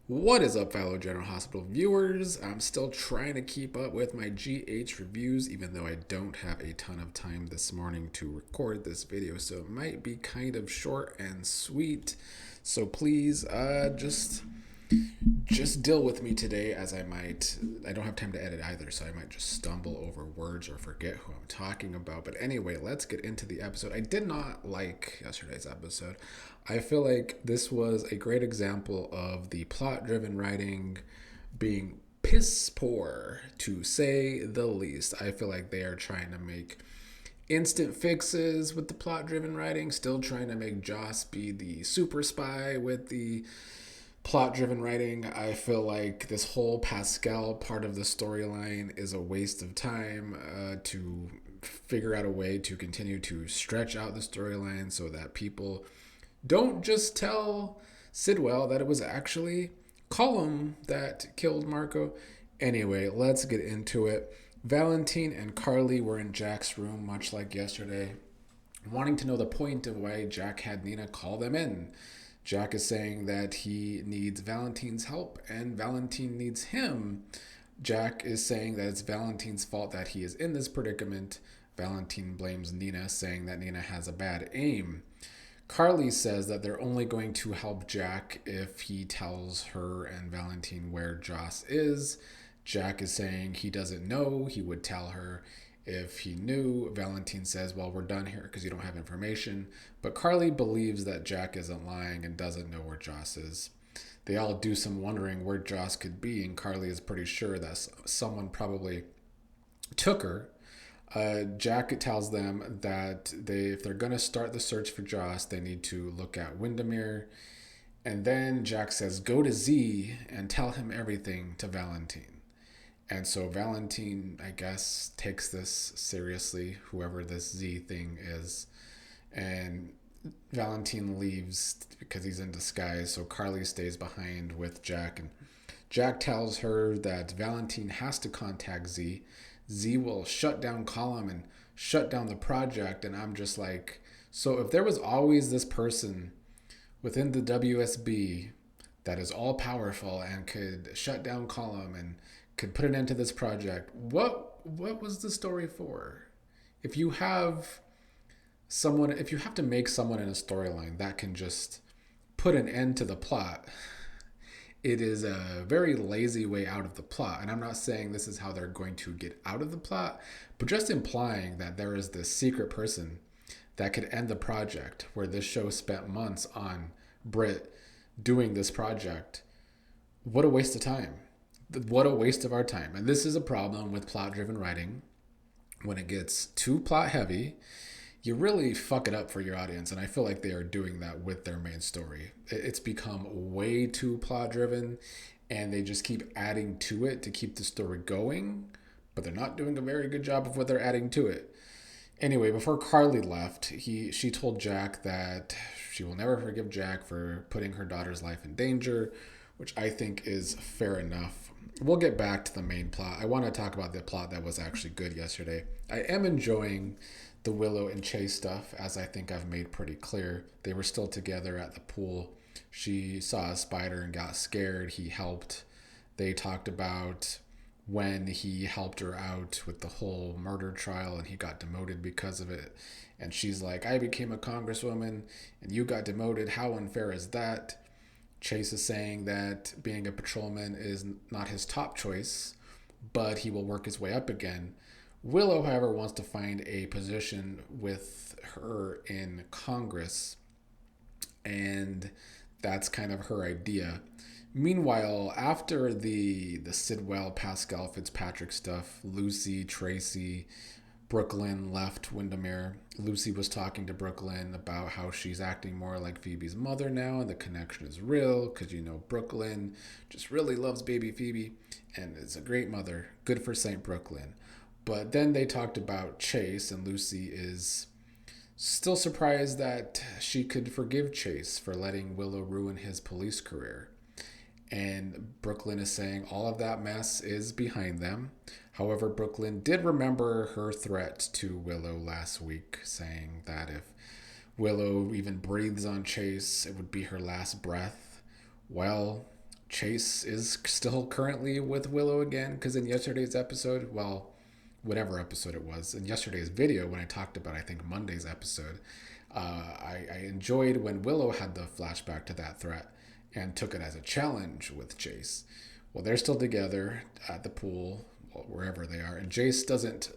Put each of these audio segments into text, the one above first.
What is up, fellow General Hospital viewers? I'm still trying to keep up with my GH reviews, even though I don't have a ton of time this morning to record this video, so it might be kind of short and sweet. So please, just deal with me today, as I don't have time to edit either, so I might just stumble over words or forget who I'm talking about. But anyway, let's get into the episode. I did not like yesterday's episode. I feel like this was a great example of the plot-driven writing being piss poor, to say the least. I feel like they are trying to make instant fixes with the plot-driven writing, still trying to make Joss be the super spy with the plot-driven writing. I feel like this whole Pascal part of the storyline is a waste of time to figure out a way to continue to stretch out the storyline so that people don't just tell Sidwell that it was actually Cullum that killed Marco. Anyway, let's get into it. Valentin and Carly were in Jack's room, much like yesterday, wanting to know the point of why Jack had Nina call them in. Jack is saying that he needs Valentin's help and Valentin needs him. Jack is saying that it's Valentin's fault that he is in this predicament. Valentin blames Nina, saying that Nina has a bad aim. Carly says that they're only going to help Jack if he tells her and Valentin where Joss is. Jack is saying he doesn't know. He would tell her if he knew. Valentin says, well, we're done here because you don't have information. But Carly believes that Jack isn't lying and doesn't know where Joss is. They all do some wondering where Joss could be, and Carly is pretty sure that someone probably took her. Jack tells them that if they're going to start the search for Joss, they need to look at Windermere. And then Jack says, go to Z and tell him everything to Valentin. And so Valentin, I guess, takes this seriously, whoever this Z thing is. And Valentin leaves because he's in disguise, so Carly stays behind with Jack. And Jack tells her that Valentin has to contact Z. Z will shut down Cullum and shut down the project. And I'm just like, so if there was always this person within the WSB that is all powerful and could shut down Cullum and could put an end to this project, what was the story for? If you have to make someone in a storyline that can just put an end to the plot, it is a very lazy way out of the plot. And I'm not saying this is how they're going to get out of the plot, but just implying that there is this secret person that could end the project, where this show spent months on Brit doing this project. What a waste of time. What a waste of our time. And this is a problem with plot-driven writing. When it gets too plot-heavy, you really fuck it up for your audience. And I feel like they are doing that with their main story. It's become way too plot-driven, and they just keep adding to it to keep the story going, but they're not doing a very good job of what they're adding to it. Anyway, before Carly left, she told Jack that she will never forgive Jack for putting her daughter's life in danger, which I think is fair enough. We'll get back to the main plot. I want to talk about the plot that was actually good yesterday. I am enjoying the Willow and Chase stuff, as I think I've made pretty clear. They were still together at the pool. She saw a spider and got scared. He helped. They talked about when he helped her out with the whole murder trial and he got demoted because of it. And she's like, I became a congresswoman and you got demoted. How unfair is that? Chase is saying that being a patrolman is not his top choice, but he will work his way up again. Willow, however, wants to find a position with her in Congress, and that's kind of her idea. Meanwhile, after the Sidwell, Pascal, Fitzpatrick stuff, Lucy, Tracy, Brooklyn left Windermere. Lucy was talking to Brooklyn about how she's acting more like Phoebe's mother now, and the connection is real because, Brooklyn just really loves baby Phoebe and is a great mother. Good for St. Brooklyn. But then they talked about Chase, and Lucy is still surprised that she could forgive Chase for letting Willow ruin his police career. And Brooklyn is saying all of that mess is behind them. However, Brooklyn did remember her threat to Willow last week, saying that if Willow even breathes on Chase, it would be her last breath. Well, Chase is still currently with Willow again, because in yesterday's episode, well, whatever episode it was, in yesterday's video when I talked about, I think, Monday's episode, I enjoyed when Willow had the flashback to that threat and took it as a challenge with Chase. Well, they're still together at the pool, well, wherever they are, and Jace doesn't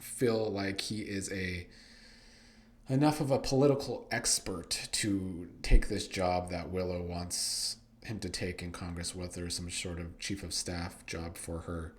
feel like he is a enough of a political expert to take this job that Willow wants him to take in Congress with her, some sort of chief of staff job for her.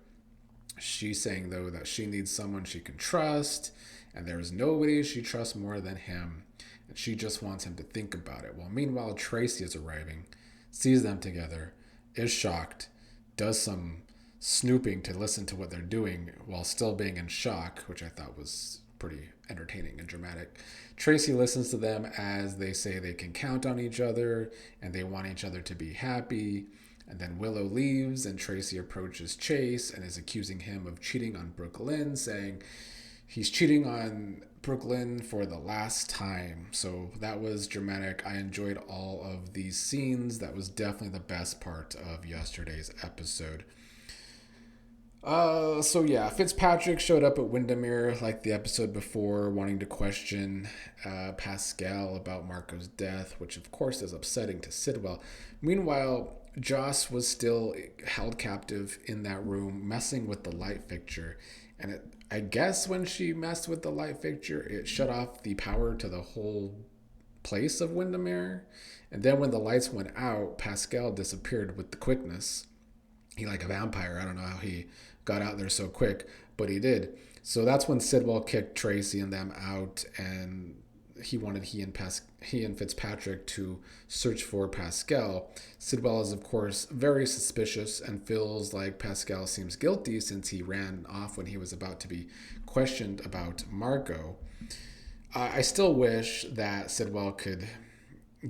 She's saying, though, that she needs someone she can trust, and there's nobody she trusts more than him, and she just wants him to think about it. Well, meanwhile, Tracy is arriving, sees them together, is shocked, does some snooping to listen to what they're doing while still being in shock, which I thought was pretty entertaining and dramatic. Tracy listens to them as they say they can count on each other and they want each other to be happy. And then Willow leaves and Tracy approaches Chase and is accusing him of cheating on Brooklyn, saying he's cheating on Brooklyn for the last time. So that was dramatic. I enjoyed all of these scenes. That was definitely the best part of yesterday's episode. So yeah, Fitzpatrick showed up at Windermere like the episode before, wanting to question Pascal about Marco's death, which of course is upsetting to Sidwell. Meanwhile, Joss was still held captive in that room, messing with the light fixture. And I guess when she messed with the light fixture, it shut off the power to the whole place of Windermere. And then when the lights went out, Pascal disappeared with the quickness. He like a vampire. I don't know how he got out there so quick, but he did. So that's when Sidwell kicked Tracy and them out, and he wanted he and Fitzpatrick to search for Pascal. Sidwell is of course very suspicious and feels like Pascal seems guilty since he ran off when he was about to be questioned about Marco. I still wish that Sidwell could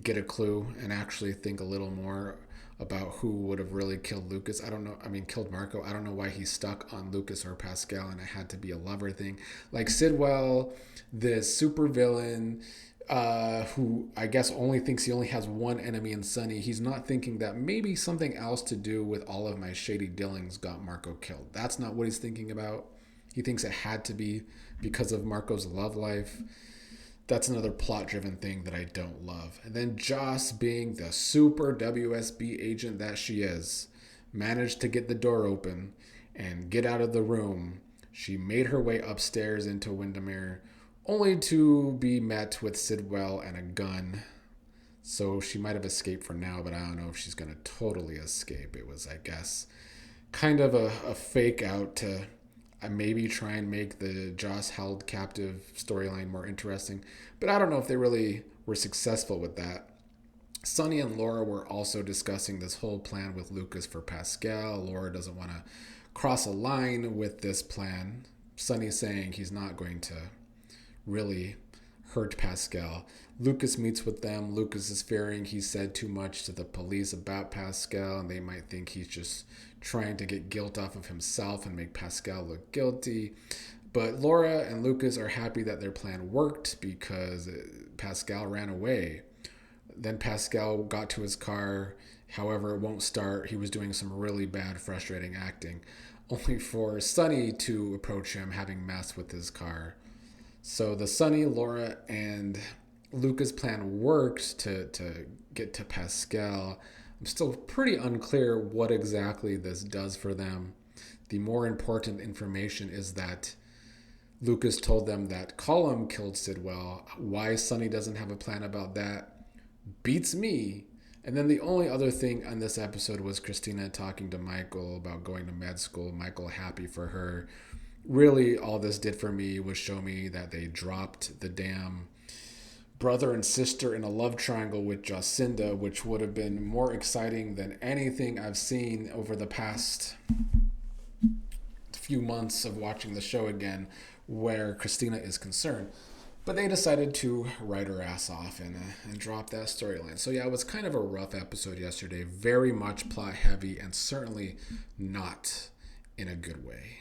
get a clue and actually think a little more about who would have really killed Lucas. I don't know. I mean, killed Marco. I don't know why he's stuck on Lucas or Pascal and it had to be a lover thing. Like Sidwell, this super villain who I guess only thinks he only has one enemy in Sonny. He's not thinking that maybe something else to do with all of my shady dealings got Marco killed. That's not what he's thinking about. He thinks it had to be because of Marco's love life. That's another plot-driven thing that I don't love. And then Joss, being the super WSB agent that she is, managed to get the door open and get out of the room. She made her way upstairs into Windermere, only to be met with Sidwell and a gun. So she might have escaped for now, but I don't know if she's going to totally escape. It was, I guess, kind of a fake out to maybe try and make the Joss held captive storyline more interesting. But I don't know if they really were successful with that. Sonny and Laura were also discussing this whole plan with Lucas for Pascal. Laura doesn't want to cross a line with this plan. Sonny saying he's not going to really hurt Pascal. Lucas meets with them. Lucas is fearing he said too much to the police about Pascal, and they might think he's just trying to get guilt off of himself and make Pascal look guilty. But Laura and Lucas are happy that their plan worked because Pascal ran away. Then Pascal got to his car. However, it won't start. He was doing some really bad, frustrating acting, only for Sonny to approach him, having messed with his car. So the Sonny, Laura, and Lucas plan worked to get to Pascal. I'm still pretty unclear what exactly this does for them. The more important information is that Lucas told them that Cullum killed Sidwell. Why Sonny doesn't have a plan about that beats me. And then the only other thing on this episode was Christina talking to Michael about going to med school. Michael happy for her. Really, all this did for me was show me that they dropped the damn brother and sister in a love triangle with Jacinda, which would have been more exciting than anything I've seen over the past few months of watching the show again, where Christina is concerned. But they decided to write her ass off and drop that storyline. So yeah, it was kind of a rough episode yesterday. Very much plot heavy and certainly not in a good way.